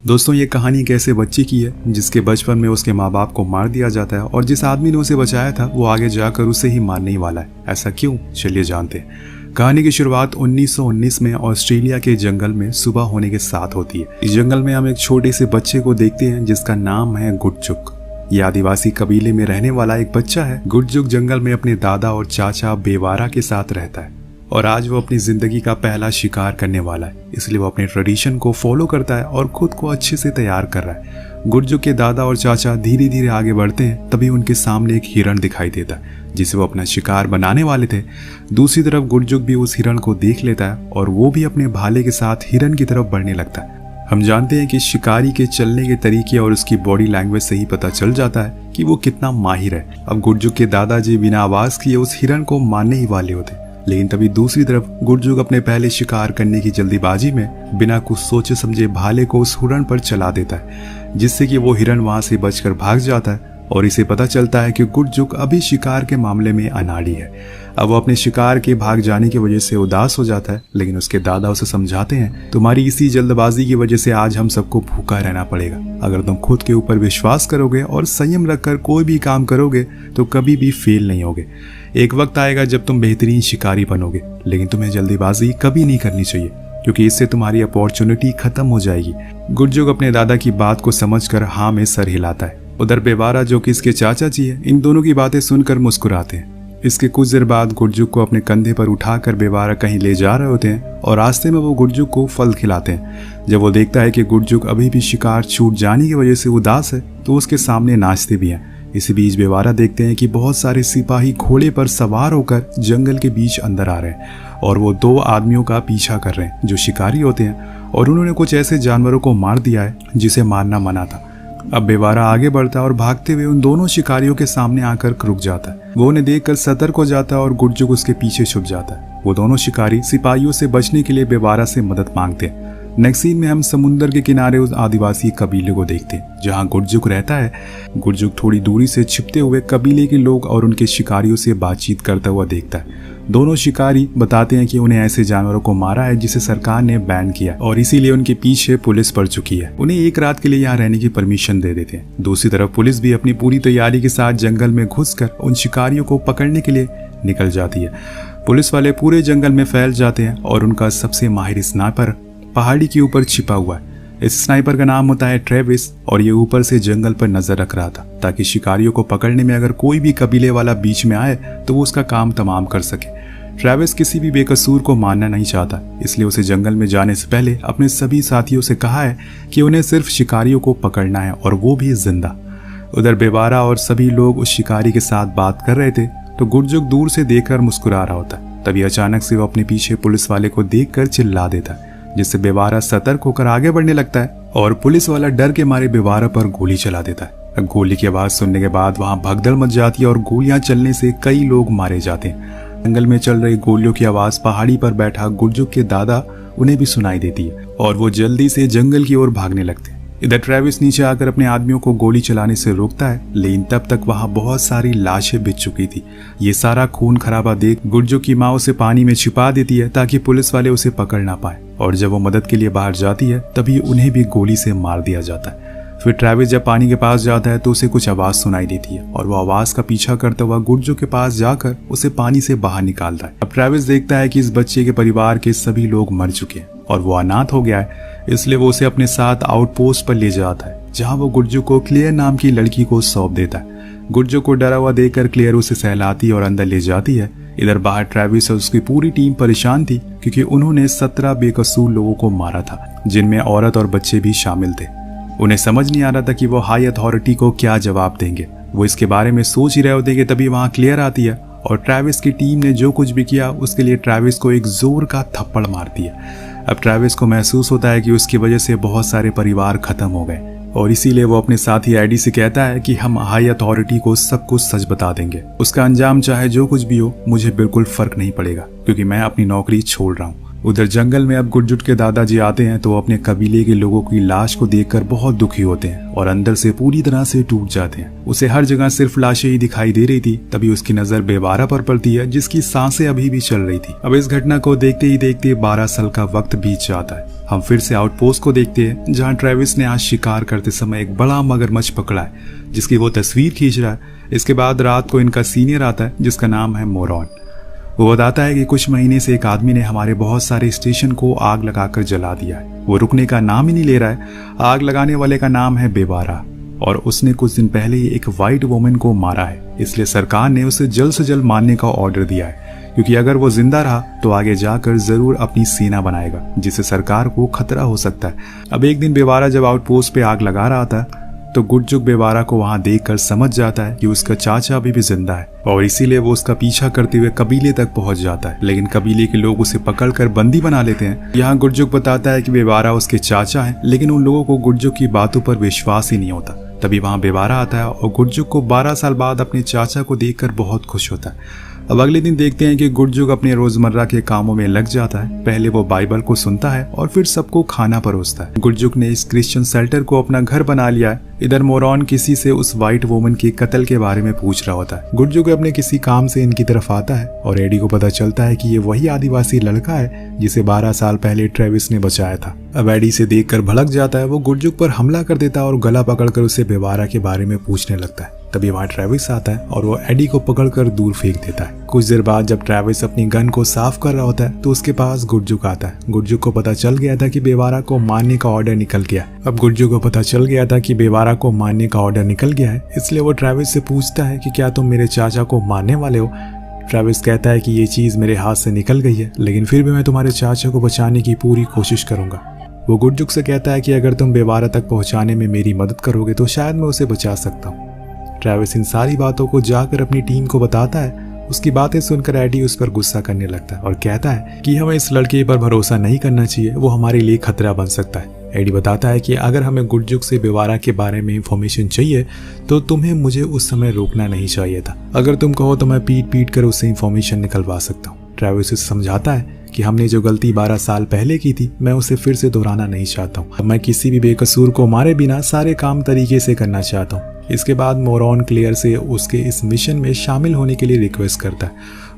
दोस्तों, ये कहानी एक ऐसे बच्चे की है जिसके बचपन में उसके माँ बाप को मार दिया जाता है और जिस आदमी ने उसे बचाया था वो आगे जाकर उसे ही मारने ही वाला है। ऐसा क्यों? चलिए जानते हैं। कहानी की शुरुआत 1919 में ऑस्ट्रेलिया के जंगल में सुबह होने के साथ होती है। इस जंगल में हम एक छोटे से बच्चे को देखते हैं जिसका नाम है गुडजुक। ये आदिवासी कबीले में रहने वाला एक बच्चा है। गुडजुक जंगल में अपने दादा और चाचा बेवारा के साथ रहता है और आज वो अपनी जिंदगी का पहला शिकार करने वाला है, इसलिए वो अपने ट्रेडिशन को फॉलो करता है और खुद को अच्छे से तैयार कर रहा है। गुडजुक के दादा और चाचा धीरे धीरे आगे बढ़ते हैं, तभी उनके सामने एक हिरण दिखाई देता है जिसे वो अपना शिकार बनाने वाले थे। दूसरी तरफ गुडजुक भी उस हिरण को देख लेता है और वो भी अपने भाले के साथ हिरण की तरफ बढ़ने लगता है। हम जानते हैं कि शिकारी के चलने के तरीके और उसकी बॉडी लैंग्वेज से ही पता चल जाता है कि वो कितना माहिर है। अब गुडजुक के दादाजी बिना आवाज किए उस हिरण को मारने ही वाले होते, लेकिन तभी दूसरी तरफ गुडजुक अपने पहले शिकार करने की जल्दीबाजी में बिना कुछ सोचे समझे भाले को उस हिरण पर चला देता है, जिससे कि वो हिरण वहां से बचकर भाग जाता है और इसे पता चलता है कि गुडजुक अभी शिकार के मामले में अनाड़ी है। अब वो अपने शिकार के भाग जाने की वजह से उदास हो जाता है, लेकिन उसके दादा उसे समझाते हैं, तुम्हारी इसी जल्दबाजी की वजह से आज हम सबको भूखा रहना पड़ेगा। अगर तुम खुद के ऊपर विश्वास करोगे और संयम रखकर कोई भी काम करोगे तो कभी भी फेल नहीं होगे। एक वक्त आएगा जब तुम बेहतरीन शिकारी बनोगे, लेकिन तुम्हें जल्दीबाजी कभी नहीं करनी चाहिए क्योंकि इससे तुम्हारी अपॉर्चुनिटी खत्म हो जाएगी। गुडजुक अपने दादा की बात को समझकर हाँ में सर हिलाता है। उधर बेवारा, जो कि इसके चाचा जी है, इन दोनों की बातें सुनकर मुस्कुराते हैं। इसके कुछ देर बाद गुडजुक को अपने कंधे पर उठाकर बेवारा कहीं ले जा रहे होते हैं और रास्ते में वो गुडजुक को फल खिलाते हैं। जब वो देखता है कि गुडजुक अभी भी शिकार छूट जाने की वजह से उदास है तो उसके सामने नाचते भी हैं। इसी बीच बेवारा देखते हैं कि बहुत सारे सिपाही घोड़े पर सवार होकर जंगल के बीच अंदर आ रहे हैं और वो दो आदमियों का पीछा कर रहे हैं जो शिकारी होते हैं और उन्होंने कुछ ऐसे जानवरों को मार दिया है जिसे मारना मना था। अब बेवारा आगे बढ़ता है और भागते हुए उन दोनों शिकारियों के सामने आकर रुक जाता है। वो उन्हें देखकर सतर्क हो जाता है और गुडजुक उसके पीछे छुप जाता है। वो दोनों शिकारी सिपाहियों से बचने के लिए बेवारा से मदद मांगते हैं। नेक्स्ट सीन में हम समुद्र के किनारे उस आदिवासी कबीले को देखते हैं जहां गुडजुक रहता है। गुडजुक थोड़ी दूरी से छिपते हुए कबीले के लोग और उनके शिकारियों से बातचीत करता हुआ देखता है। दोनों शिकारी बताते हैं कि उन्हें ऐसे जानवरों को मारा है जिसे सरकार ने बैन किया और इसीलिए उनके पीछे पुलिस पड़ चुकी है। उन्हें एक रात के लिए यहाँ रहने की परमिशन दे देते हैं। दूसरी तरफ पुलिस भी अपनी पूरी तैयारी के साथ जंगल में घुसकर उन शिकारियों को पकड़ने के लिए निकल जाती है। पुलिस वाले पूरे जंगल में फैल जाते हैं और उनका सबसे माहिर स्नाइपर पहाड़ी के ऊपर छिपा हुआ है। इस स्नाइपर का नाम होता है ट्रेविस और ये ऊपर से जंगल पर नजर रख रहा था ताकि शिकारियों को पकड़ने में अगर कोई भी कबीले वाला बीच में आए तो वो उसका काम तमाम कर सके। ट्रेविस किसी भी बेकसूर को मारना नहीं चाहता, इसलिए उसे जंगल में जाने से पहले अपने सभी साथियों से कहा है कि उन्हें सिर्फ शिकारियों को पकड़ना है और वो भी जिंदा। उधर बेवारा और सभी लोग उस शिकारी के साथ बात कर रहे थे तो गुडजुक दूर से देखकर मुस्कुरा रहा होता है। तभी अचानक से वो अपने पीछे पुलिस वाले को देखकर चिल्ला देता है, जिससे बेवारा सतर्क होकर आगे बढ़ने लगता है और पुलिस वाला डर के मारे बेवारा पर गोली चला देता है। गोली की आवाज सुनने के बाद वहां भगदड़ मच जाती है और गोलियां चलने से कई लोग मारे जाते हैं। जंगल में चल रही गोलियों की आवाज पहाड़ी पर बैठा गुडजुक के दादा उन्हें भी सुनाई देती है और वो जल्दी से जंगल की ओर भागने लगते हैं। इधर ट्रेविस नीचे आकर अपने आदमियों को गोली चलाने से रोकता है, लेकिन तब तक वहां बहुत सारी लाशें बिछ चुकी थी। ये सारा खून खराबा देख गुडजुक की माँ उसे पानी में छिपा देती है ताकि पुलिस वाले उसे पकड़ ना पाए और जब वो मदद के लिए बाहर जाती है तभी उन्हें भी गोली से मार दिया जाता है। फिर ट्रेविस जब पानी के पास जाता है तो उसे कुछ आवाज सुनाई देती है और वो आवाज का पीछा करता हुआ गुडजुक के पास जाकर उसे पानी से बाहर निकालता है। अब ट्रेविस देखता है कि इस बच्चे के परिवार के सभी लोग मर चुके हैं और वो अनाथ हो गया है, इसलिए वो उसे अपने साथ आउटपोस्ट पर ले जाता है जहां वो गुडजुक को क्लेयर नाम की लड़की को सौंप देता है। गुडजुक को डरा हुआ देखकर क्लेयर उसे सहलाती और अंदर ले जाती है। इधर बाहर ट्रेविस और उसकी पूरी टीम परेशान थी क्योंकि उन्होंने 17 बेकसूर लोगों को मारा था, जिनमें औरत और बच्चे भी शामिल थे। उन्हें समझ नहीं आ रहा था कि वो हाई अथॉरिटी को क्या जवाब देंगे। वो इसके बारे में सोच ही रहे होते कि तभी वहां क्लियर आती है और ट्रेविस की टीम ने जो कुछ भी किया उसके लिए ट्रेविस को एक जोर का थप्पड़ मारती है। अब ट्रेविस को महसूस होता है कि उसकी वजह से बहुत सारे परिवार खत्म हो गए और इसीलिए वो अपने साथी एडी से कहता है कि हम हाई अथॉरिटी को सब कुछ सच बता देंगे। उसका अंजाम चाहे जो कुछ भी हो, मुझे बिल्कुल फर्क नहीं पड़ेगा क्योंकि मैं अपनी नौकरी छोड़ रहा हूँ। उधर जंगल में अब गुरजुट के दादाजी आते हैं तो अपने कबीले के लोगों की लाश को देखकर बहुत दुखी होते हैं और अंदर से पूरी तरह से टूट जाते हैं। उसे हर जगह सिर्फ लाशें ही दिखाई दे रही थी। तभी उसकी नजर बेवारा पर पड़ती है जिसकी सांसें अभी भी चल रही थी। अब इस घटना को देखते ही देखते 12 साल का वक्त बीत जाता है। हम फिर से आउटपोस्ट को देखते हैं जहाँ ट्रेविस ने आज शिकार करते समय एक बड़ा मगरमच्छ पकड़ा है जिसकी वो तस्वीर खींच रहा है। इसके बाद रात को इनका सीनियर आता है जिसका नाम है मोरॉन। वो बताता है कि कुछ महीने से एक आदमी ने हमारे बहुत सारे स्टेशन को आग लगाकर जला दिया है। वो रुकने का नाम ही नहीं ले रहा है। आग लगाने वाले का नाम है बेवारा और उसने कुछ दिन पहले ही एक वाइट वुमन को मारा है। इसलिए सरकार ने उसे जल्द से जल्द मारने का ऑर्डर दिया है क्योंकि अगर वो जिंदा रहा तो आगे जाकर जरूर अपनी सेना बनाएगा जिससे सरकार को खतरा हो सकता है। अब एक दिन बेवारा जब आउटपोस्ट पे आग लगा रहा था तो गुरजुक बेवारा को वहां देखकर समझ जाता है कि उसका चाचा अभी भी जिंदा है और इसीलिए वो उसका पीछा करते हुए कबीले तक पहुंच जाता है। लेकिन कबीले के लोग उसे पकड़कर बंदी बना लेते हैं। यहाँ गुरजुक बताता है कि बेवारा उसके चाचा है लेकिन उन लोगों को गुरजुक की बातों पर विश्वास ही नहीं होता। तभी वहां बेवारा आता है और गुरजुक को 12 साल बाद अपने चाचा को देखकर बहुत खुश होता है। अब अगले दिन देखते हैं कि गुरजुक अपने रोजमर्रा के कामों में लग जाता है। पहले वो बाइबल को सुनता है और फिर सबको खाना परोसता है। गुरजुक ने इस क्रिश्चियन शेल्टर को अपना घर बना लिया है। इधर मोरॉन किसी से उस वाइट वुमन के कत्ल के बारे में पूछ रहा होता है। गुरजुक अपने किसी काम से इनकी तरफ आता है और एडी को पता चलता है कि ये वही आदिवासी लड़का है जिसे 12 साल पहले ट्रेविस ने बचाया था। अब एडी से देखकर भड़क जाता है। वो गुरजुक पर हमला कर देता है और गला पकड़कर उसे बेवारा के बारे में पूछने लगता है। तभी वहां ट्रेविस आता है और वो एडी को पकड़कर दूर फेंक देता है। कुछ देर बाद जब ट्रेविस अपनी गन को साफ कर रहा होता है तो उसके पास गुरजुक आता है। गुरजुक को पता चल गया था कि बेवारा को मारने का ऑर्डर निकल गया। अब गुरजुक को पता चल गया था कि बेवारा को मारने का ऑर्डर निकल गया है, इसलिए वो ट्रेविस से पूछता है कि क्या तुम मेरे चाचा को मारने वाले हो। ट्रेविस कहता है कि ये चीज मेरे हाथ से निकल गई है लेकिन फिर भी मैं तुम्हारे चाचा को बचाने की पूरी कोशिश करूंगा। वो गुरजुक से कहता है कि अगर तुम बेवारा तक पहुंचाने में मेरी मदद करोगे तो शायद मैं उसे बचा सकता हूँ। ट्रेविस इन सारी बातों को जाकर अपनी टीम को बताता है। उसकी बातें सुनकर एडी उस पर गुस्सा करने लगता है और कहता है कि हमें इस लड़के पर भरोसा नहीं करना चाहिए, वो हमारे लिए खतरा बन सकता है। एडी बताता है कि अगर हमें गुरजुक से बेवारा के बारे में इंफॉर्मेशन चाहिए तो तुम्हें मुझे उस समय रोकना नहीं चाहिए था। अगर तुम कहो तो मैं पीट पीट कर उससे इंफॉर्मेशन निकलवा सकता हूँ। ट्रेविस उसे समझाता है कि हमने जो गलती 12 साल पहले की थी मैं उसे फिर से दोहराना नहीं चाहता हूँ। मैं किसी भी बेकसूर को मारे बिना सारे काम तरीके से करना चाहता हूँ। इसके बाद मोरॉन क्लियर से उसके इस मिशन में शामिल होने के लिए रिक्वेस्ट करता है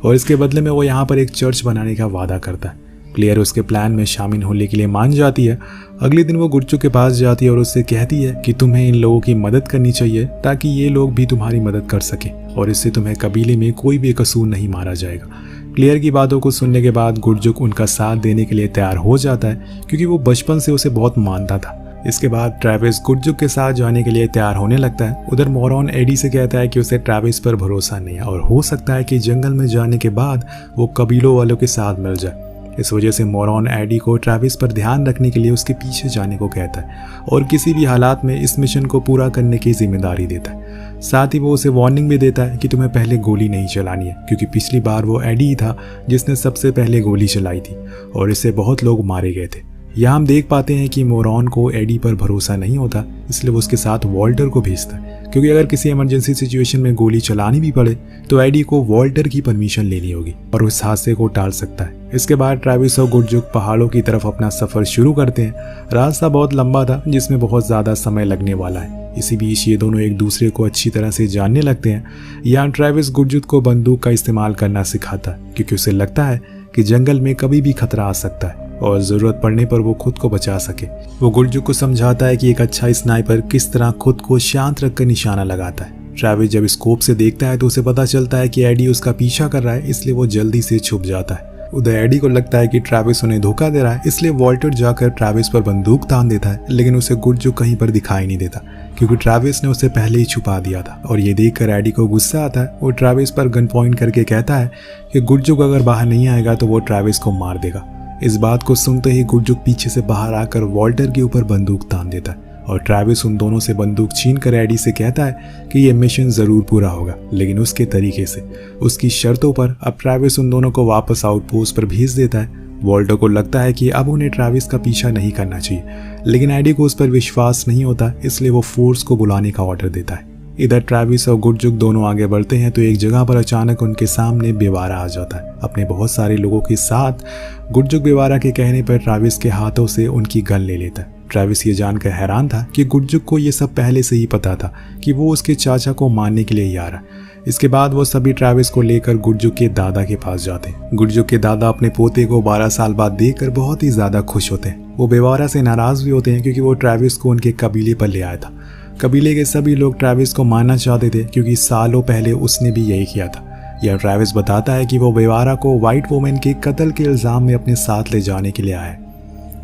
और इसके बदले में वो यहाँ पर एक चर्च बनाने का वादा करता है। क्लियर उसके प्लान में शामिल होने के लिए मान जाती है। अगले दिन वो गुरजुक के पास जाती है और उससे कहती है कि तुम्हें इन लोगों की मदद करनी चाहिए ताकि ये लोग भी तुम्हारी मदद कर सकें और इससे तुम्हें कबीले में कोई भी कसूर नहीं मारा जाएगा। क्लियर की बातों को सुनने के बाद गुरजुक उनका साथ देने के लिए तैयार हो जाता है क्योंकि वो बचपन से उसे बहुत मानता था। इसके बाद ट्रेविस गुरजुक के साथ जाने के लिए तैयार होने लगता है। उधर मोरॉन एडी से कहता है कि उसे ट्रेविस पर भरोसा नहीं है और हो सकता है कि जंगल में जाने के बाद वो कबीलों वालों के साथ मिल जाए। इस वजह से मोरॉन एडी को ट्रेविस पर ध्यान रखने के लिए उसके पीछे जाने को कहता है और किसी भी हालात में इस मिशन को पूरा करने की जिम्मेदारी देता है। साथ ही वो उसे वार्निंग भी देता है कि तुम्हें पहले गोली नहीं चलानी है क्योंकि पिछली बार वो एडी ही था जिसने सबसे पहले गोली चलाई थी और इससे बहुत लोग मारे गए थे। यहाँ हम देख पाते हैं कि मोरॉन को एडी पर भरोसा नहीं होता, इसलिए वो उसके साथ वॉल्टर को भेजता है क्योंकि अगर किसी इमरजेंसी सिचुएशन में गोली चलानी भी पड़े तो एडी को वॉल्टर की परमिशन लेनी होगी और उस हादसे को टाल सकता है। इसके बाद ट्रेविस और गुरजुक पहाड़ों की तरफ अपना सफर शुरू करते हैं। रास्ता बहुत लंबा था जिसमें बहुत ज्यादा समय लगने वाला है। इसी बीच ये दोनों एक दूसरे को अच्छी तरह से जानने लगते हैं। यहाँ ट्रेविस गुरजुक को बंदूक का इस्तेमाल करना सिखाता है क्योंकि उसे लगता है कि जंगल में कभी भी खतरा आ सकता है और जरूरत पड़ने पर वो खुद को बचा सके। वो गुरजुक को समझाता है कि एक अच्छा स्नाइपर किस तरह खुद को शांत रखकर निशाना लगाता है। ट्रेविस जब स्कोप से देखता है तो उसे पता चलता है कि एडी उसका पीछा कर रहा है, इसलिए वो जल्दी से छुप जाता है। उधर एडी को लगता है कि ट्रेविस उन्हें धोखा दे रहा है, इसलिए वॉल्टर जाकर ट्रेविस पर बंदूक तान देता है, लेकिन उसे गुरजुक कहीं पर दिखाई नहीं देता क्योंकि ट्रेविस ने उसे पहले ही छुपा दिया था। और ये देखकर एडी को गुस्सा आता है। वो ट्रेविस पर गन पॉइंट करके कहता है कि गुरजुक अगर बाहर नहीं आएगा तो वो ट्रेविस को मार देगा। इस बात को सुनते ही गुरजुक पीछे से बाहर आकर वॉल्टर के ऊपर बंदूक तान देता है और ट्रेविस उन दोनों से बंदूक छीन कर एडी से कहता है कि ये मिशन जरूर पूरा होगा, लेकिन उसके तरीके से, उसकी शर्तों पर। अब ट्रेविस उन दोनों को वापस आउटपोस्ट पर भेज देता है। वॉल्टर को लगता है कि अब उन्हें ट्रेविस का पीछा नहीं करना चाहिए, लेकिन एडी को उस पर विश्वास नहीं होता, इसलिए वो फोर्स को बुलाने का ऑर्डर देता है। इधर ट्रैविस और गुरजुक दोनों आगे बढ़ते हैं तो एक जगह पर अचानक उनके सामने बेवारा आ जाता है। अपने बहुत सारे लोगों के साथ गुरजुक बेवारा के कहने पर ट्रैविस के हाथों से उनकी गन ले लेता है। ट्रैविस ये जानकर हैरान था कि गुरजुक को ये सब पहले से ही पता था कि वो उसके चाचा को मारने के लिए ही आ रहा है। इसके बाद वो सभी ट्रैविस को लेकर गुरजुक के दादा के पास जाते हैं। गुरजुक के दादा अपने पोते को 12 साल बाद देखकर बहुत ही ज्यादा खुश होते हैं। वो बेवारा से नाराज भी होते हैं क्योंकि वो ट्रैविस को उनके कबीले पर ले आया था। कबीले के सभी लोग ट्रैविस को मारना चाहते थे क्योंकि सालों पहले उसने भी यही किया था। यह ट्रैविस बताता है कि वो बेवारा को व्हाइट वुमेन के कत्ल के इल्जाम में अपने साथ ले जाने के लिए आया है।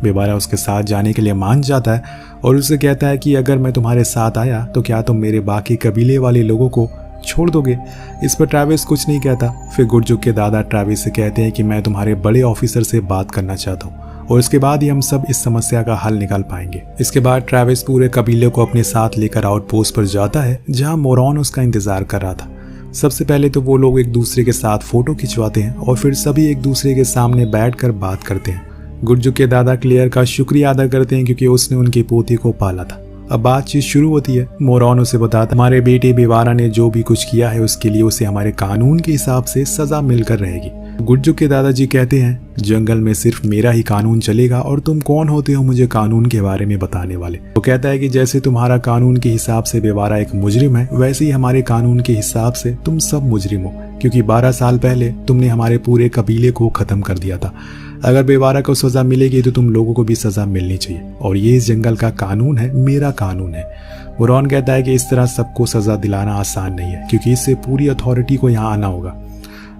बेवारा उसके साथ जाने के लिए मान जाता है और उसे कहता है कि अगर मैं तुम्हारे साथ आया तो क्या तुम मेरे बाकी कबीले वाले लोगों को छोड़ दोगे। इस पर ट्रैविस कुछ नहीं कहता। फिर गुरजुक के दादा ट्रैविस से कहते हैं कि मैं तुम्हारे बड़े ऑफिसर से बात करना चाहता हूँ और इसके बाद ही हम सब इस समस्या का हल निकाल पाएंगे। इसके बाद ट्रैविस पूरे कबीले को अपने साथ लेकर आउटपोस्ट पर जाता है जहाँ मोरॉन उसका इंतजार कर रहा था। सबसे पहले तो वो लोग एक दूसरे के साथ फोटो खिंचवाते हैं और फिर सभी एक दूसरे के सामने बैठकर बात करते हैं। गुरजुक के दादा क्लियर का शुक्रिया अदा करते हैं क्योंकि उसने उनकी पोती को पाला था। अब बातचीत शुरू होती है। मोरॉन उसे बताता हमारे बेटे बेवारा ने जो भी कुछ किया है उसके लिए उसे हमारे कानून के हिसाब से सजा मिलकर रहेगी। गुरजुक के दादाजी कहते हैं जंगल में सिर्फ मेरा ही कानून चलेगा और तुम कौन होते हो मुझे कानून के बारे में बताने वाले। वो कहता है कि जैसे तुम्हारा कानून के हिसाब से बेवारा एक मुजरिम है वैसे ही हमारे कानून के हिसाब से तुम सब मुजरिम हो, क्योंकि 12 साल पहले तुमने हमारे पूरे कबीले को खत्म कर दिया था। अगर बेवारा को सजा मिलेगी तो तुम लोगों को भी सजा मिलनी चाहिए और ये इस जंगल का कानून है, मेरा कानून है। मोरॉन कहता है कि इस तरह सबको सजा दिलाना आसान नहीं है क्योंकि इससे पूरी अथॉरिटी को यहाँ आना होगा।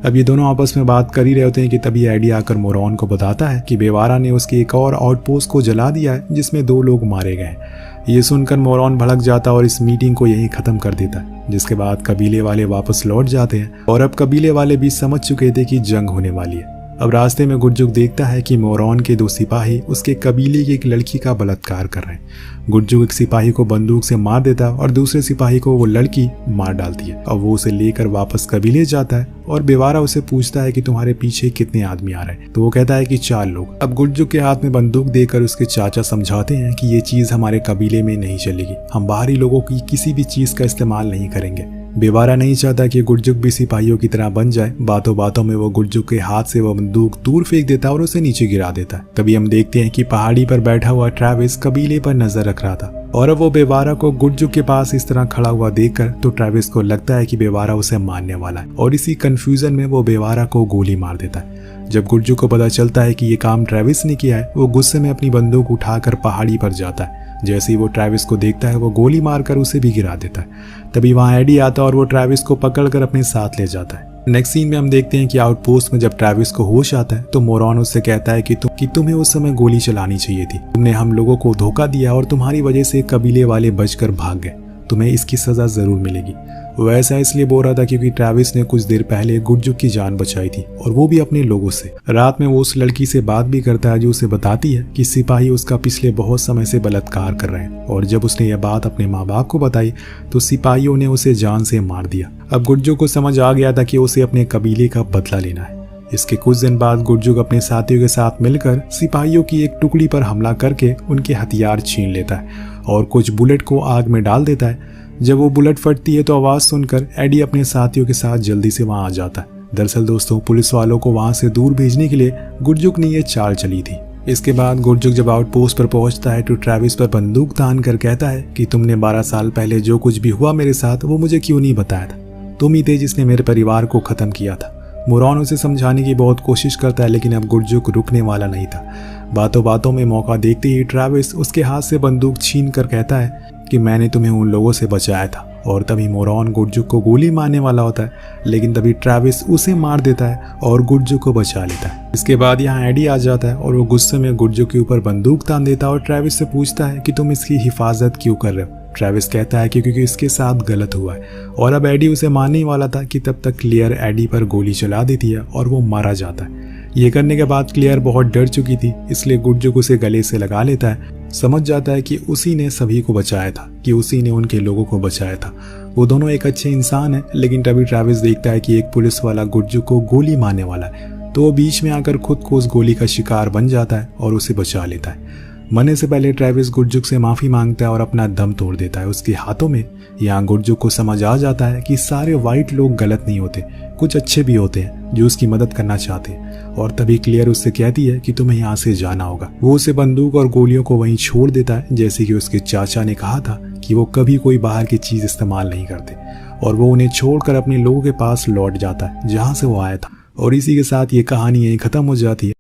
अब ये दोनों आपस में बात कर ही रहे होते हैं कि तभी एडी आकर मोरॉन को बताता है कि बेवारा ने उसकी एक और आउटपोस्ट को जला दिया है जिसमें 2 लोग मारे गए हैं। ये सुनकर मोरॉन भड़क जाता और इस मीटिंग को यहीं खत्म कर देता है, जिसके बाद कबीले वाले वापस लौट जाते हैं और अब कबीले वाले भी समझ चुके थे कि जंग होने वाली है। अब रास्ते में गुरजुक देखता है कि मोरॉन के 2 सिपाही उसके कबीले की एक लड़की का बलात्कार कर रहे हैं। गुरजुक एक सिपाही को बंदूक से मार देता है और दूसरे सिपाही को वो लड़की मार डालती है। अब वो उसे लेकर वापस कबीले जाता है और बेवारा उसे पूछता है कि तुम्हारे पीछे कितने आदमी आ रहे हैं। तो वो कहता है कि 4 लोग। अब गुरजुक के हाथ में बंदूक देकर उसके चाचा समझाते हैं कि ये चीज हमारे कबीले में नहीं चलेगी, हम बाहरी लोगों की किसी भी चीज का इस्तेमाल नहीं करेंगे। बेवारा नहीं चाहता कि गुरजुक भी सिपाहियों की तरह बन जाए। बातों बातों में वो गुरजुक के हाथ से वो बंदूक दूर फेंक देता है और उसे नीचे गिरा देता है। तभी हम देखते हैं कि पहाड़ी पर बैठा हुआ ट्रैविस कबीले पर नजर रख रहा था और अब वो बेवारा को गुरजुक के पास इस तरह खड़ा हुआ देखकर तो ट्रैविस को लगता है कि बेवारा उसे मारने वाला है और इसी कंफ्यूजन में वो बेवारा को गोली मार देता है। जब गुरजुक को पता चलता है कि ये काम ट्रैविस ने किया है, वो गुस्से में अपनी बंदूक उठाकर पहाड़ी पर जाता है। जैसे ही वो ट्रैविस को देखता है वो गोली मारकर उसे भी गिरा देता है। तभी वहाँ एडी आता है और वो ट्रैविस को पकड़कर अपने साथ ले जाता है। नेक्स्ट सीन में हम देखते हैं कि आउटपोस्ट में जब ट्रैविस को होश आता है तो मोरॉन उससे कहता है कि तुम्हें उस समय गोली चलानी चाहिए थी, तुमने हम लोगों को धोखा दिया और तुम्हारी वजह से कबीले वाले बचकर भाग गए, तुम्हें इसकी सजा जरूर मिलेगी। वो ऐसा इसलिए बोल रहा था क्योंकि ट्रैविस ने कुछ देर पहले गुरजुक की जान बचाई थी और वो भी अपने लोगों से। रात में वो उस लड़की से बात भी करता है जो उसे बताती है कि सिपाही उसका पिछले बहुत समय से बलात्कार कर रहे हैं और जब उसने यह बात अपने माँ बाप को बताई तो सिपाहियों ने उसे जान से मार दिया। अब गुरजुक को समझ आ गया था कि उसे अपने कबीले का बदला लेना है। इसके कुछ दिन बाद गुरजुक अपने साथियों के साथ मिलकर सिपाहियों की एक टुकड़ी पर हमला करके उनके हथियार छीन लेता है और कुछ बुलेट को आग में डाल देता है। जब वो बुलेट फटती है तो आवाज सुनकर एडी अपने साथियों के साथ जल्दी से वहां आ जाता है। दरअसल दोस्तों, पुलिस वालों को वहां से दूर भेजने के लिए गुरजुक ने ये चाल चली थी। इसके बाद गुरजुक जब आउटपोस्ट पर पहुंचता है तो ट्रैविस पर बंदूक तान कर कहता है कि तुमने 12 साल पहले जो कुछ भी हुआ मेरे साथ वो मुझे क्यों नहीं बताया था, तुम ही थे जिसने मेरे परिवार को खत्म किया था। मोरॉन उसे समझाने की बहुत कोशिश करता है लेकिन अब गुरजुक रुकने वाला नहीं था। बातों बातों में मौका देखते ही ट्रैविस उसके हाथ से बंदूक छीन कर कहता है कि मैंने तुम्हें उन लोगों से बचाया था। और तभी मोरॉन गुरजुक को गोली मारने वाला होता है लेकिन तभी ट्रैविस उसे मार देता है और गुरजुक को बचा लेता है। इसके बाद यहाँ एडी आ जाता है और वो गुस्से में गुरजुक के ऊपर बंदूक तान देता है और ट्रैविस से पूछता है कि तुम इसकी हिफाजत क्यों कर रहे हो। ट्रैविस कहता है कि क्योंकि इसके साथ गलत हुआ है और अब एडी उसे मारने वाला था कि तब तक क्लियर एडी पर गोली चला देती है और वो मारा जाता है। ये करने के बाद क्लियर बहुत डर चुकी थी इसलिए गुरजुक उसे गले से लगा लेता है। समझ जाता है कि उसी ने सभी को बचाया था, कि उसी ने उनके लोगों को बचाया था। वो दोनों एक अच्छे इंसान हैं लेकिन तभी ट्रैविस देखता है कि एक पुलिस वाला गुरजुक को गोली मारने वाला है तो वो बीच में आकर खुद को उस गोली का शिकार बन जाता है और उसे बचा लेता है। मरने से पहले ट्रेविस गुरजुक से माफी मांगता है और अपना दम तोड़ देता है। उसके हाथों में यहाँ गुरजुक को समझ आ जाता है कि सारे वाइट लोग गलत नहीं होते, कुछ अच्छे भी होते हैं जो उसकी मदद करना चाहते हैं। और तभी क्लियर उससे कहती है कि तुम्हें यहाँ से जाना होगा। वो उसे बंदूक और गोलियों को वहीं छोड़ देता है, जैसे कि उसके चाचा ने कहा था कि वो कभी कोई बाहर की चीज इस्तेमाल नहीं करते। और वो उन्हें छोड़कर अपने लोगों के पास लौट जाता है जहाँ से वो आया था। और इसी के साथ ये कहानी यहीं खत्म हो जाती है।